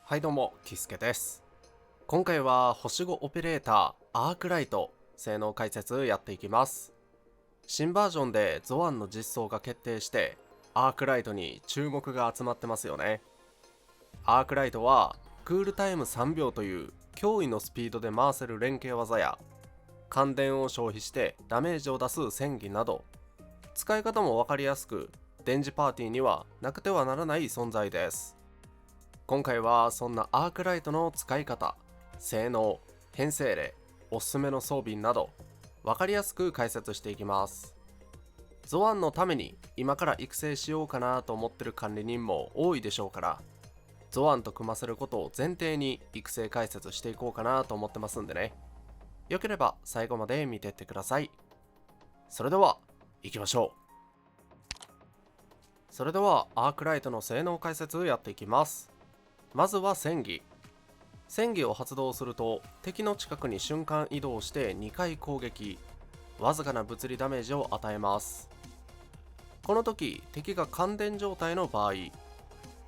はいどうも、キスケです。今回は星5オペレーターアークライト性能解説やっていきます。新バージョンでゾアンの実装が決定してアークライトに注目が集まってますよね。アークライトはクールタイム3秒という驚異のスピードで回せる連携技や感電を消費してダメージを出す戦技など使い方も分かりやすく電磁パーティーにはなくてはならない存在です。今回はそんなアークライトの使い方、性能、編成例、おすすめの装備など分かりやすく解説していきます。ゾアンのために今から育成しようかなと思ってる管理人も多いでしょうから、ゾアンと組ませることを前提に育成解説していこうかなと思ってますんでね。よければ最後まで見てってください。それでは行きましょう。それではアークライトの性能解説やっていきます。まずは戦技。戦技を発動すると敵の近くに瞬間移動して2回攻撃、わずかな物理ダメージを与えます。この時敵が感電状態の場合、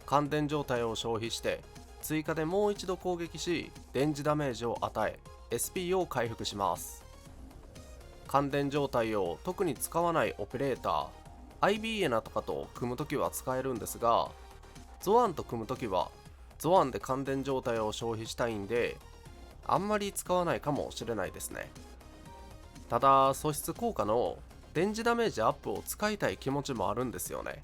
感電状態を消費して追加でもう一度攻撃し電磁ダメージを与え SP を回復します。感電状態を特に使わないオペレーター IB エナとかと組む時は使えるんですが、ゾアンと組む時はゾアンで感電状態を消費したいんであんまり使わないかもしれないですね。ただ素質効果の電磁ダメージアップを使いたい気持ちもあるんですよね。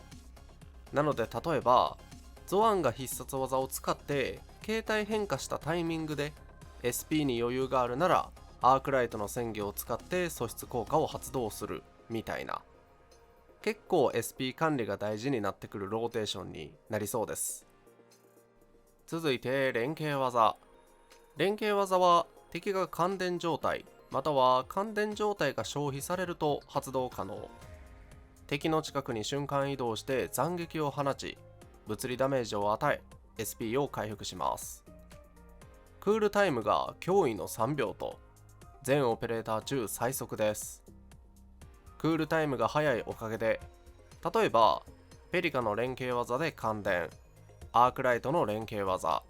なので例えばゾアンが必殺技を使って形態変化したタイミングで SP に余裕があるならアークライトの戦技を使って素質効果を発動するみたいな、結構 SP 管理が大事になってくるローテーションになりそうです。続いて連携技。連携技は敵が感電状態または感電状態が消費されると発動可能。敵の近くに瞬間移動して斬撃を放ち物理ダメージを与え SP を回復します。クールタイムが驚異の3秒と全オペレーター中最速です。クールタイムが速いおかげで、例えばペリカの連携技で感電、アークライトの連携技、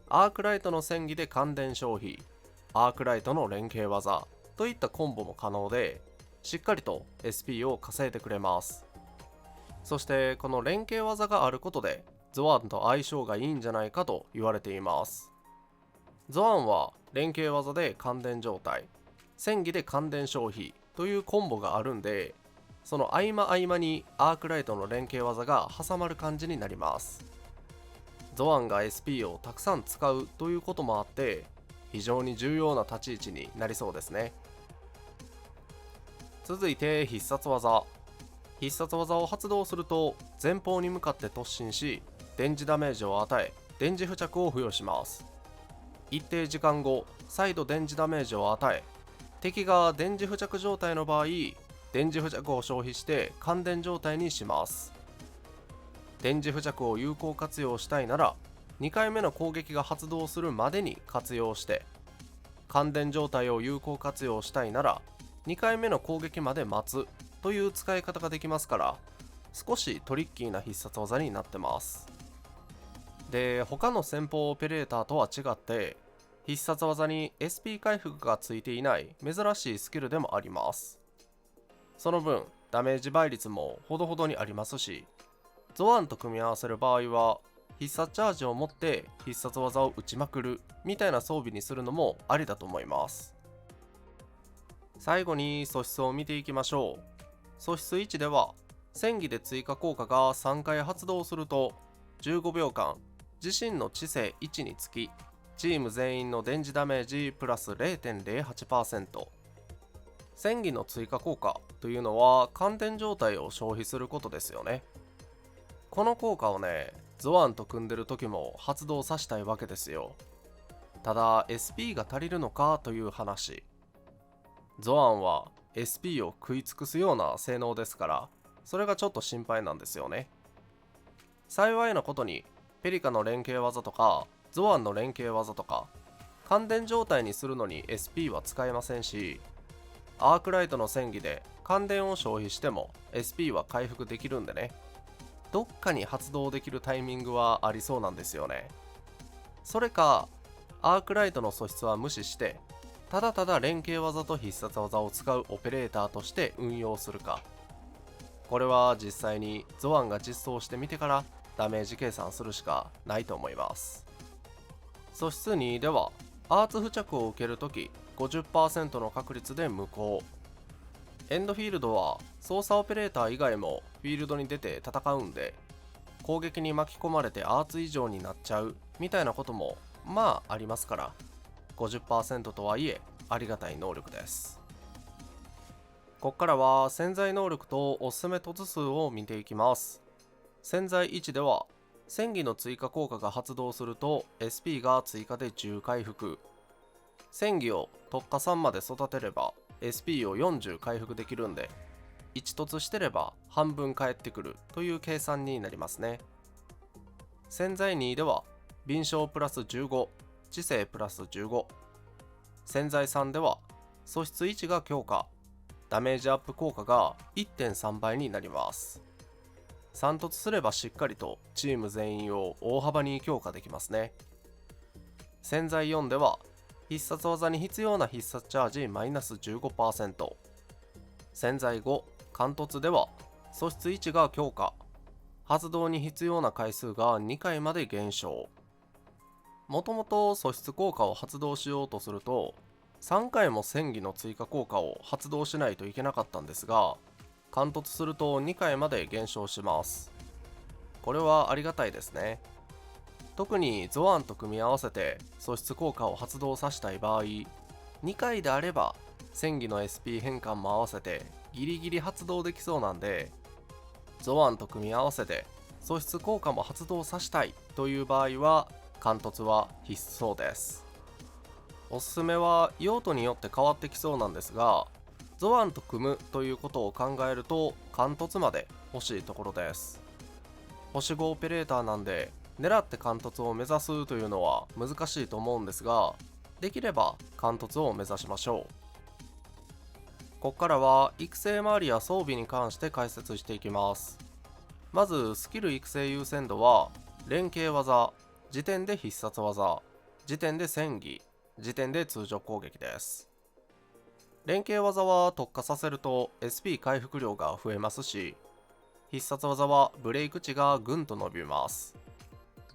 アークライトの戦技で感電消費、アークライトの連携技といったコンボも可能で、しっかりと SP を稼いでくれます。そしてこの連携技があることでゾアンと相性がいいんじゃないかと言われています。ゾアンは連携技で感電状態、戦技で感電消費というコンボがあるんで、その合間合間にアークライトの連携技が挟まる感じになります。ゾアンが SP をたくさん使うということもあって非常に重要な立ち位置になりそうですね。続いて必殺技。必殺技を発動すると前方に向かって突進し電磁ダメージを与え電磁付着を付与します。一定時間後再度電磁ダメージを与え、敵が電磁付着状態の場合電磁付着を消費して感電状態にします。電磁付着を有効活用したいなら2回目の攻撃が発動するまでに活用して、感電状態を有効活用したいなら2回目の攻撃まで待つという使い方ができますから、少しトリッキーな必殺技になってます。で、他の先方オペレーターとは違って必殺技に SP 回復がついていない珍しいスキルでもあります。その分ダメージ倍率もほどほどにありますし、ゾアンと組み合わせる場合は必殺チャージを持って必殺技を打ちまくるみたいな装備にするのもありだと思います。最後に素質を見ていきましょう。素質1では戦技で追加効果が3回発動すると15秒間自身の知性1につきチーム全員の電磁ダメージプラス 0.08%。 戦技の追加効果というのは感電状態を消費することですよね。この効果をね、ゾアンと組んでる時も発動させたいわけですよ。ただ SP が足りるのかという話。ゾアンは SP を食い尽くすような性能ですから、それがちょっと心配なんですよね。幸いなことにペリカの連携技とかゾアンの連携技とか感電状態にするのに SP は使えませんし、アークライトの戦技で感電を消費しても SP は回復できるんでね、どっかに発動できるタイミングはありそうなんですよね。それかアークライトの素質は無視してただただ連携技と必殺技を使うオペレーターとして運用するか。これは実際にゾアンが実装してみてからダメージ計算するしかないと思います。素質2ではアーツ付着を受けるとき 50% の確率で無効。エンドフィールドは操作オペレーター以外もフィールドに出て戦うんで、攻撃に巻き込まれてアーツ以上になっちゃうみたいなこともまあありますから、50% とはいえありがたい能力です。ここからは潜在能力とおすすめ凸数を見ていきます。潜在1では戦技の追加効果が発動すると SP が追加で10回復。戦技を特化3まで育てれば SP を40回復できるんで、1凸してれば半分返ってくるという計算になりますね。潜在2では敏捷プラス15、知性プラス15。潜在3では素質1が強化、ダメージアップ効果が 1.3 倍になります。3凸すればしっかりとチーム全員を大幅に強化できますね。潜在4では必殺技に必要な必殺チャージマイナス 15%。潜在5、貫突では素質1が強化、発動に必要な回数が2回まで減少。もともと素質効果を発動しようとすると3回も戦技の追加効果を発動しないといけなかったんですが、貫突すると2回まで減少します。これはありがたいですね。特にゾアンと組み合わせて素質効果を発動させたい場合、2回であれば戦技の SP 変換も合わせてギリギリ発動できそうなんで、ゾアンと組み合わせて素質効果も発動させたいという場合は貫突は必須そうです。おすすめは用途によって変わってきそうなんですが、ゾアンと組むということを考えると貫突まで欲しいところです。星5オペレーターなんで狙って貫突を目指すというのは難しいと思うんですが、できれば貫突を目指しましょう。ここからは育成周りや装備に関して解説していきます。まずスキル育成優先度は連携技、時点で必殺技、時点で戦技、時点で通常攻撃です。連携技は特化させると SP 回復量が増えますし、必殺技はブレイク値がぐんと伸びます。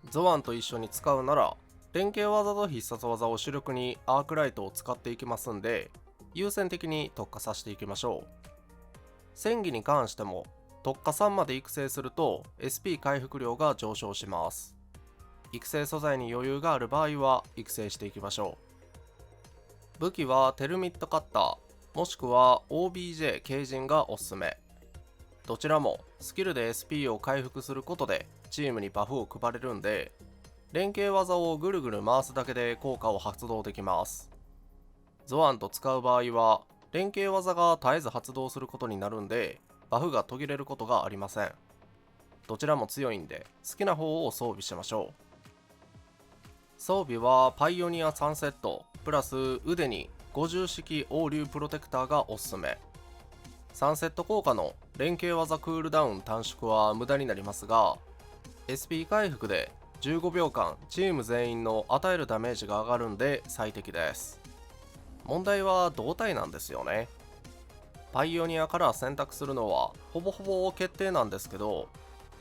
ゾアンと一緒に使うなら連携技と必殺技を主力にアークライトを使っていきますんで、優先的に特化させていきましょう。戦技に関しても特化3まで育成すると SP 回復量が上昇します。育成素材に余裕がある場合は育成していきましょう。武器はテルミットカッターもしくは OBJ ケイジンがおすすめ。どちらもスキルで SP を回復することでチームにバフを配れるんで、連携技をぐるぐる回すだけで効果を発動できます。ゾアンと使う場合は連携技が絶えず発動することになるんで、バフが途切れることがありません。どちらも強いんで好きな方を装備しましょう。装備はパイオニア3セットプラス腕に50式王流プロテクターがおすすめ。3セット効果の連携技クールダウン短縮は無駄になりますが、 SP 回復で15秒間チーム全員の与えるダメージが上がるんで最適です。問題は胴体なんですよね。パイオニアから選択するのはほぼほぼ決定なんですけど、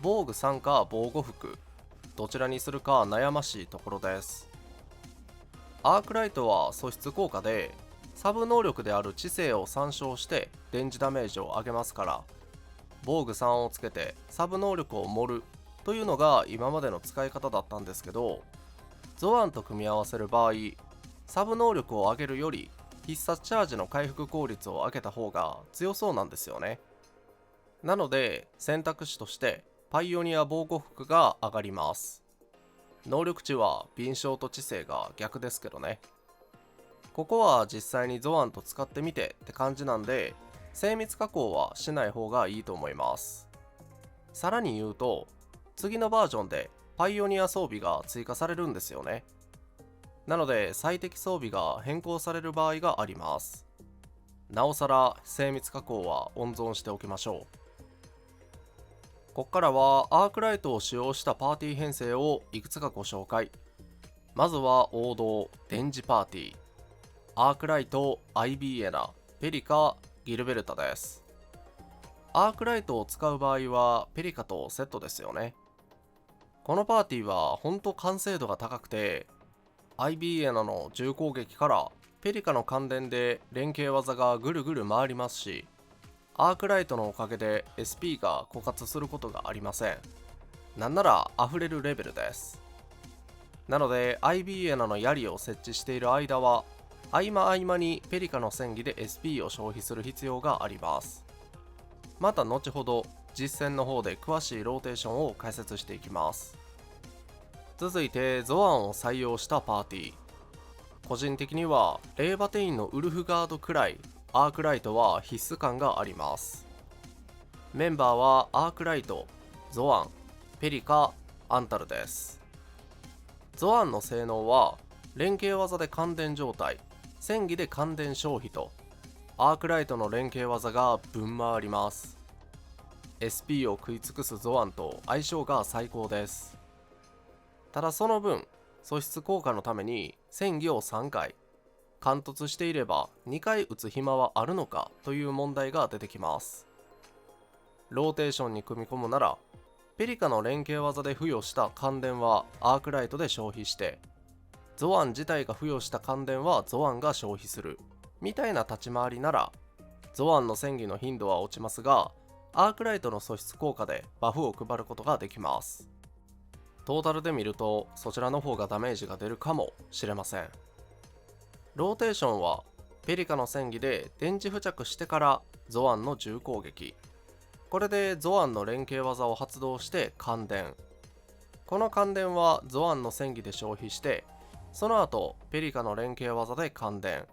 防具3か防護服どちらにするか悩ましいところです。アークライトは素質効果でサブ能力である知性を参照して電磁ダメージを上げますから、防具3をつけてサブ能力を盛るというのが今までの使い方だったんですけど、ゾアンと組み合わせる場合、サブ能力を上げるより必殺チャージの回復効率を上げた方が強そうなんですよね。なので選択肢としてパイオニア防護服が上がります。能力値は敏捷と知性が逆ですけどね。ここは実際にゾアンと使ってみてって感じなんで、精密加工はしない方がいいと思います。さらに言うと、次のバージョンでパイオニア装備が追加されるんですよね。なので最適装備が変更される場合があります。なおさら精密加工は温存しておきましょう。ここからはアークライトを使用したパーティー編成をいくつかご紹介。まずは王道デンジパーティー、アークライト、アイビーエナ、ペリカ、ギルベルタです。アークライトを使う場合はペリカとセットですよね。このパーティーはほんと完成度が高くて、アイビーエナの重攻撃からペリカの関連で連携技がぐるぐる回りますし、アークライトのおかげで SP が枯渇することがありません。なんなら溢れるレベルです。なので IB エナの槍を設置している間は合間合間にペリカの戦技で SP を消費する必要があります。また後ほど実戦の方で詳しいローテーションを解説していきます。続いてゾアンを採用したパーティー、個人的にはレーバテインのウルフガードくらいアークライトは必須感があります。メンバーはアークライト、ゾアン、ペリカ、アンタルです。ゾアンの性能は連携技で感電状態、戦技で感電消費とアークライトの連携技がぶん回ります。 SP を食い尽くすゾアンと相性が最高です。ただその分素質効果のために戦技を3回、貫突していれば2回打つ暇はあるのかという問題が出てきます。ローテーションに組み込むならペリカの連携技で付与した感電はアークライトで消費して、ゾアン自体が付与した感電はゾアンが消費するみたいな立ち回りなら、ゾアンの戦技の頻度は落ちますが、アークライトの素質効果でバフを配ることができます。トータルで見るとそちらの方がダメージが出るかもしれません。ローテーションはペリカの戦技で電磁付着してからゾアンの重攻撃、これでゾアンの連携技を発動して感電、この感電はゾアンの戦技で消費して、その後ペリカの連携技で感電、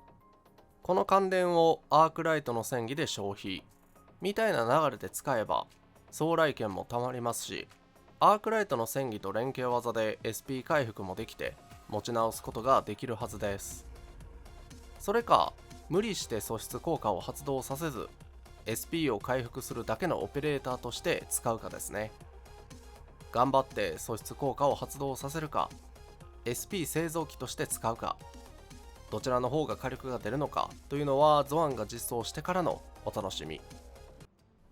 この感電をアークライトの戦技で消費みたいな流れで使えば総来剣もたまりますし、アークライトの戦技と連携技で SP 回復もできて持ち直すことができるはずです。それか無理して素質効果を発動させず SP を回復するだけのオペレーターとして使うかですね。頑張って素質効果を発動させるか SP 製造機として使うか、どちらの方が火力が出るのかというのはゾアンが実装してからのお楽しみ。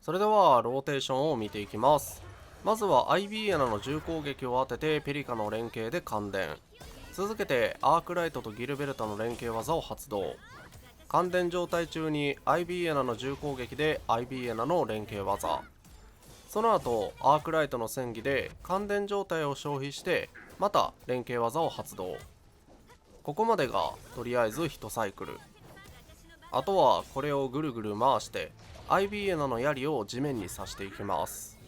それではローテーションを見ていきます。まずは IB エナの重攻撃を当ててペリカの連携で感電、続けてアークライトとギルベルタの連携技を発動、感電状態中に IB エナの重攻撃で IB エナの連携技、その後アークライトの戦技で感電状態を消費してまた連携技を発動。ここまでがとりあえず1サイクル。あとはこれをぐるぐる回して IB エナの槍を地面に刺していきます。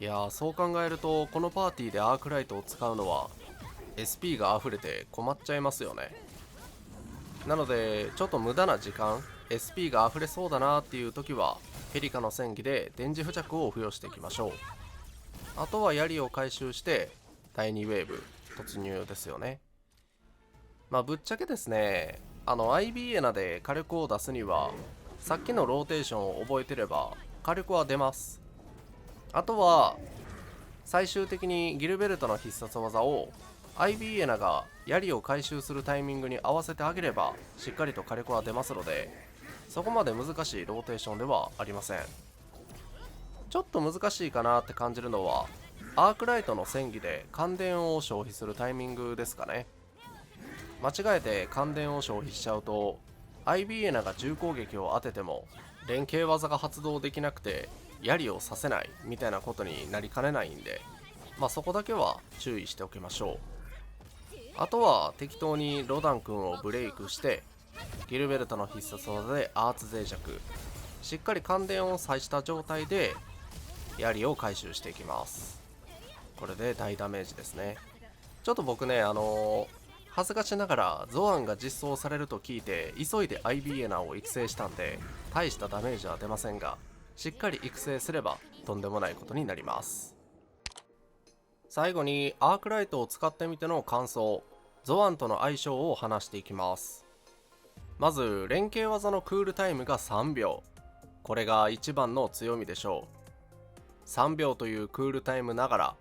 いやー、そう考えるとこのパーティーでアークライトを使うのは SP が溢れて困っちゃいますよね。なのでちょっと無駄な時間、 SP が溢れそうだなっていう時はペリカの戦技で電磁付着を付与していきましょう。あとは槍を回収して第2ウェーブ突入ですよね。まあぶっちゃけですね、IB エナで火力を出すにはさっきのローテーションを覚えてれば火力は出ます。あとは最終的にギルベルトの必殺技を IB エナが槍を回収するタイミングに合わせてあげればしっかりと火力は出ますので、そこまで難しいローテーションではありません。ちょっと難しいかなって感じるのはアークライトの戦技で感電を消費するタイミングですかね。間違えて感電を消費しちゃうと IB エナが重攻撃を当てても連携技が発動できなくて槍を刺せないみたいなことになりかねないんで、そこだけは注意しておきましょう。あとは適当にロダン君をブレイクしてギルベルトの必殺技でアーツ脆弱、しっかり感電を採した状態で槍を回収していきます。これで大ダメージですね。ちょっと僕ね恥ずかしながらゾアンが実装されると聞いて急いで IB エナを育成したんで大したダメージは出ませんが、しっかり育成すればとんでもないことになります。最後にアークライトを使ってみての感想、ゾアンとの相性を話していきます。まず連携技のクールタイムが3秒、これが一番の強みでしょう。3秒というクールタイムながら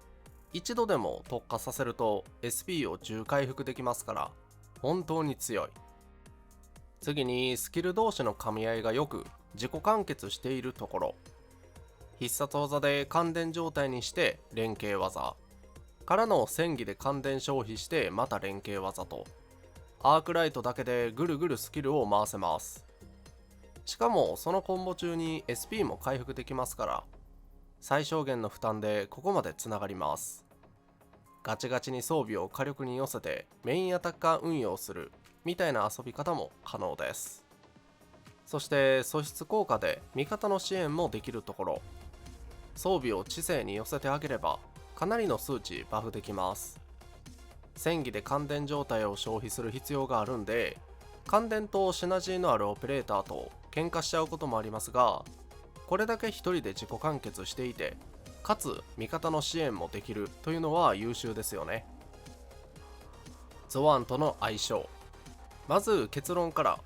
一度でも特化させると SP を10回復できますから本当に強い。次にスキル同士の噛み合いがよく自己完結しているところ、必殺技で感電状態にして連携技からの戦技で感電消費してまた連携技と、アークライトだけでぐるぐるスキルを回せます。しかもそのコンボ中に SP も回復できますから、最小限の負担でここまでつながります。ガチガチに装備を火力に寄せてメインアタッカー運用するみたいな遊び方も可能です。そして素質効果で味方の支援もできるところ、装備を知性に寄せてあげればかなりの数値バフできます。戦技で感電状態を消費する必要があるんで、感電とシナジーのあるオペレーターと喧嘩しちゃうこともありますが、これだけ一人で自己完結していて、かつ味方の支援もできるというのは優秀ですよね。ゾワンとの相性、まず結論から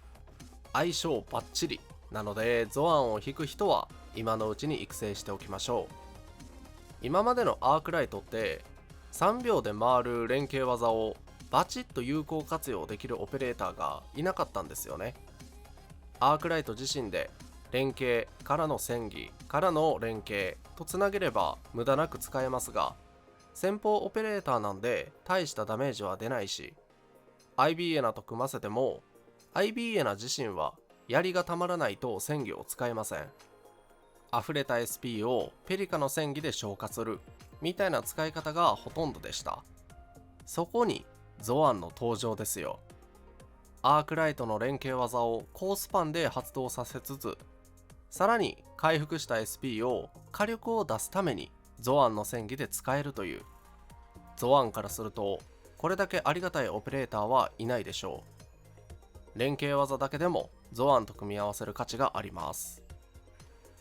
相性バッチリなので、ゾワンを引く人は今のうちに育成しておきましょう。今までのアークライトって3秒で回る連携技をバチッと有効活用できるオペレーターがいなかったんですよね。アークライト自身で連携からの戦技からの連携とつなげれば無駄なく使えますが、先方オペレーターなんで大したダメージは出ないし、IB エナと組ませても IB エナ自身は槍がたまらないと戦技を使えません。溢れた SP をペリカの戦技で消化するみたいな使い方がほとんどでした。そこにゾワンの登場ですよ。アークライトの連携技を高スパンで発動させつつ、さらに回復した SP を火力を出すためにゾワンの戦技で使えるという、ゾワンからするとこれだけありがたいオペレーターはいないでしょう。連携技だけでもゾワンと組み合わせる価値があります。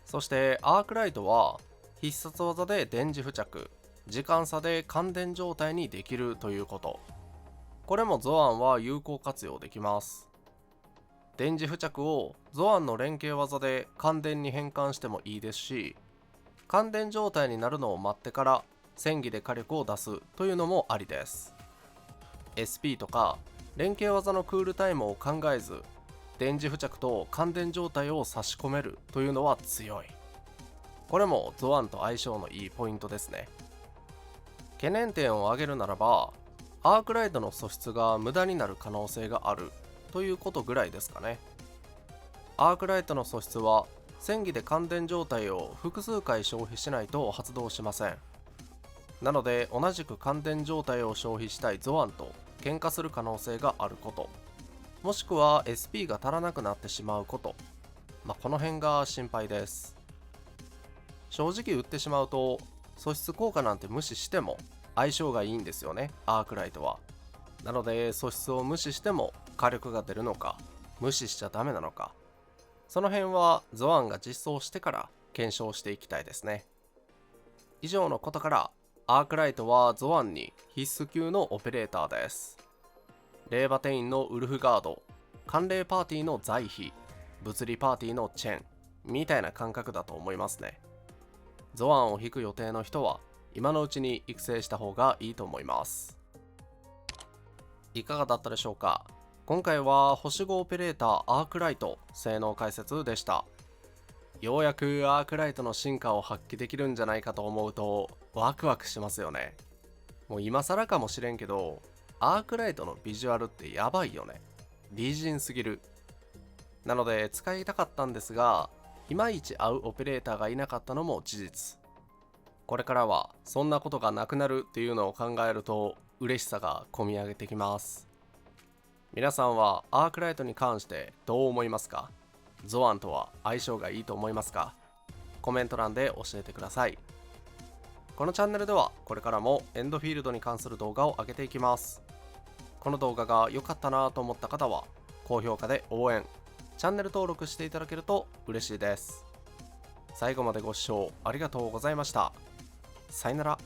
そしてアークライトは必殺技で電磁付着、時間差で感電状態にできるということ。これもゾワンは有効活用できます。電磁付着をゾワンの連携技で感電に変換してもいいですし、感電状態になるのを待ってから戦技で火力を出すというのもありです。 SP とか連携技のクールタイムを考えず、電磁付着と感電状態を差し込めるというのは強い。これもゾワンと相性のいいポイントですね。懸念点を挙げるならば、アークライトの素質が無駄になる可能性があるということぐらいですかね。アークライトの素質は戦技で感電状態を複数回消費しないと発動しません。なので同じく感電状態を消費したいゾワンと喧嘩する可能性があること、もしくは SP が足らなくなってしまうこと、この辺が心配です。正直売ってしまうと素質効果なんて無視しても相性がいいんですよね、アークライトは。なので素質を無視しても火力が出るのか、無視しちゃダメなのか、その辺はゾワンが実装してから検証していきたいですね。以上のことからアークライトはゾワンに必須級のオペレーターです。霊馬店員のウルフガード、寒冷パーティーの財費、物理パーティーのチェンみたいな感覚だと思いますね。ゾワンを引く予定の人は今のうちに育成した方がいいと思います。いかがだったでしょうか。今回は星5オペレーターアークライト性能解説でした。ようやくアークライトの進化を発揮できるんじゃないかと思うとワクワクしますよね。もう今更かもしれんけど、アークライトのビジュアルってやばいよね。美人すぎる。なので使いたかったんですが、いまいち合うオペレーターがいなかったのも事実。これからはそんなことがなくなるっていうのを考えると嬉しさがこみ上げてきます。皆さんはアークライトに関してどう思いますか？ゾワンとは相性がいいと思いますか？コメント欄で教えてください。このチャンネルではこれからもエンドフィールドに関する動画を上げていきます。この動画が良かったなと思った方は高評価で応援、チャンネル登録していただけると嬉しいです。最後までご視聴ありがとうございました。さよなら。